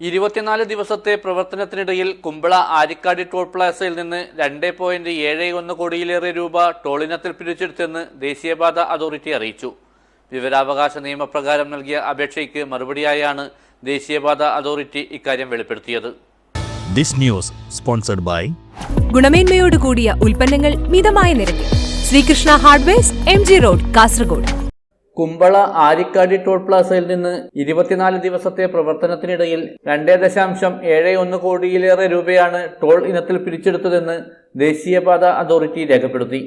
24 ദിവസത്തെ പ്രവർത്തനത്തിനിടയിൽ കുമ്പള ആരിക്കാടി ടോൾ പ്ലാസയിൽ നിന്ന് 2.71 കോടിയിലേറെ രൂപ ടോളിനത്തിൽ പിരിച്ചെടുത്തെന്ന് ദേശീയപാത അതോറിറ്റി അറിയിച്ചു. വിവരാവകാശ നിയമപ്രകാരം നൽകിയ അപേക്ഷയ്ക്ക് മറുപടിയായാണ് ദേശീയപാത അതോറിറ്റി ഇക്കാര്യം വെളിപ്പെടുത്തിയത്. ഗുണമേന്മയോട് കൂടിയ ഉൽപ്പന്നങ്ങൾ മിതമായ നിരക്കിൽ. Sreekrishna hardwares, MG road, Kasaragod. Kumbla Arikkady toll പ്ലാസയിൽ നിന്ന് 24 ദിവസത്തെ പ്രവർത്തനത്തിനിടയിൽ 2.71 കോടിയിലേറെ രൂപയാണ് ടോൾ ഇനത്തിൽ പിരിച്ചെടുത്തതെന്ന് ദേശീയപാത അതോറിറ്റി രേഖപ്പെടുത്തി.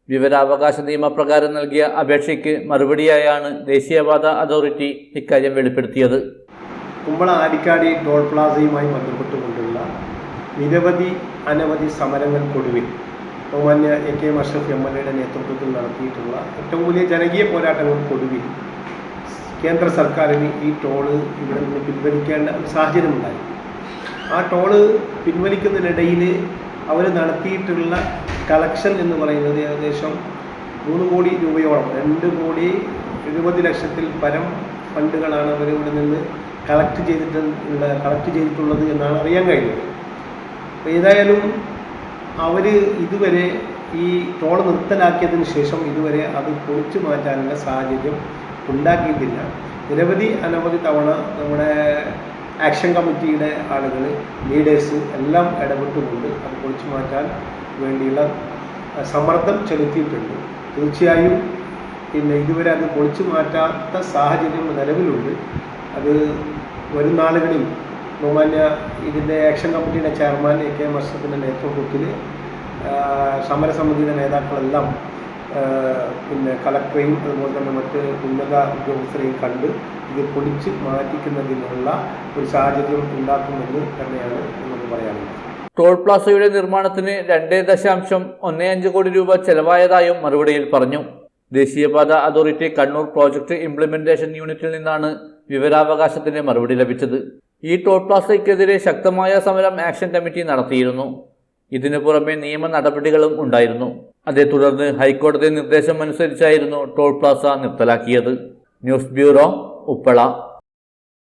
വിവരാവകാശ നിയമപ്രകാരം നൽകിയ അപേക്ഷയ്ക്ക് മറുപടിയായാണ് ദേശീയപാത അതോറിറ്റി ഇക്കാര്യം വെളിപ്പെടുത്തിയത്. കുമ്പള ആരിക്കാടി ടോൾ പ്ലാസയുമായി ബന്ധപ്പെട്ടുകൊണ്ടുള്ള അനവധി സമരങ്ങൾക്കൊടുവിൽ ബഹുമാന്യ AK അഷ്റഫ് MLAയുടെ നേതൃത്വത്തിൽ നടത്തിയിട്ടുള്ള ഏറ്റവും വലിയ ജനകീയ പോരാട്ടങ്ങൾക്കൊടുവിൽ കേന്ദ്ര സർക്കാരിന് ഈ ടോള് ഇവിടെ നിന്ന് പിൻവലിക്കേണ്ട ഒരു സാഹചര്യമുണ്ടായി. ആ ടോള് പിൻവലിക്കുന്നതിനിടയിൽ അവർ നടത്തിയിട്ടുള്ള കളക്ഷൻ എന്ന് പറയുന്നത് ഏകദേശം 3 കോടി രൂപയോളം, 2,70,00,000 പരം ഫണ്ടുകളാണ് അവർ ഇവിടെ നിന്ന് കളക്ട് ചെയ്തിട്ടുള്ളത് എന്നാണ് അറിയാൻ കഴിഞ്ഞത്. അപ്പോൾ ഏതായാലും അവർ ഇതുവരെ ഈ ടോൾ നിർത്തലാക്കിയതിന് ശേഷം ഇതുവരെ അത് പൊളിച്ചു മാറ്റാനുള്ള സാഹചര്യം ഉണ്ടാക്കിയിട്ടില്ല. അനവധി തവണ നമ്മുടെ ആക്ഷൻ കമ്മിറ്റിയുടെ ആളുകൾ, ലീഡേഴ്സ് എല്ലാം ഇടപെട്ടുകൊണ്ട് അത് പൊളിച്ചു മാറ്റാൻ വേണ്ടിയുള്ള സമ്മർദ്ദം ചെലുത്തിയിട്ടുണ്ട്. തീർച്ചയായും ഇതുവരെ അത് പൊളിച്ചു മാറ്റാത്ത സാഹചര്യം നിലവിലുണ്ട്. അത് വരും നാളുകളിൽ ബഹുമാന്യ ഇതിൻ്റെ ആക്ഷൻ കമ്മിറ്റിയുടെ ചെയർമാൻ AK അഷ്റഫിൻ്റെ നേതൃത്വത്തിൽ സമരസമിതിയുടെ നേതാക്കളെല്ലാം കളക്ടറെയും അതുപോലെ തന്നെ മറ്റ് ഉന്നത ഉദ്യോഗസ്ഥരെയും കണ്ട് ഇത് പൊളിച്ച് മാറ്റിക്കുന്നതിനുള്ള ഒരു സാഹചര്യം ഉണ്ടാക്കുമെന്ന് തന്നെയാണ് നമുക്ക് പറയാനുള്ളത്. ടോൾ പ്ലാസയുടെ നിർമ്മാണത്തിന് 2.15 കോടി രൂപ ചെലവായതായും മറുപടിയിൽ പറഞ്ഞു. ദേശീയപാത അതോറിറ്റി കണ്ണൂർ പ്രോജക്ട് ഇംപ്ലിമെന്റേഷൻ യൂണിറ്റിൽ നിന്നാണ് വിവരാവകാശത്തിന് മറുപടി ലഭിച്ചത്. ഈ ടോൾ പ്ലാസയ്ക്കെതിരെ ശക്തമായ സമരം ആക്ഷൻ കമ്മിറ്റി നടത്തിയിരുന്നു. ഇതിനു പുറമെ നിയമ നടപടികളും ഉണ്ടായിരുന്നു. അതേ തുടർന്ന് ഹൈക്കോടതി നിർദ്ദേശം അനുസരിച്ചായിരുന്നു ടോൾ പ്ലാസ നിർത്തലാക്കിയത്. News bureau, Uppala.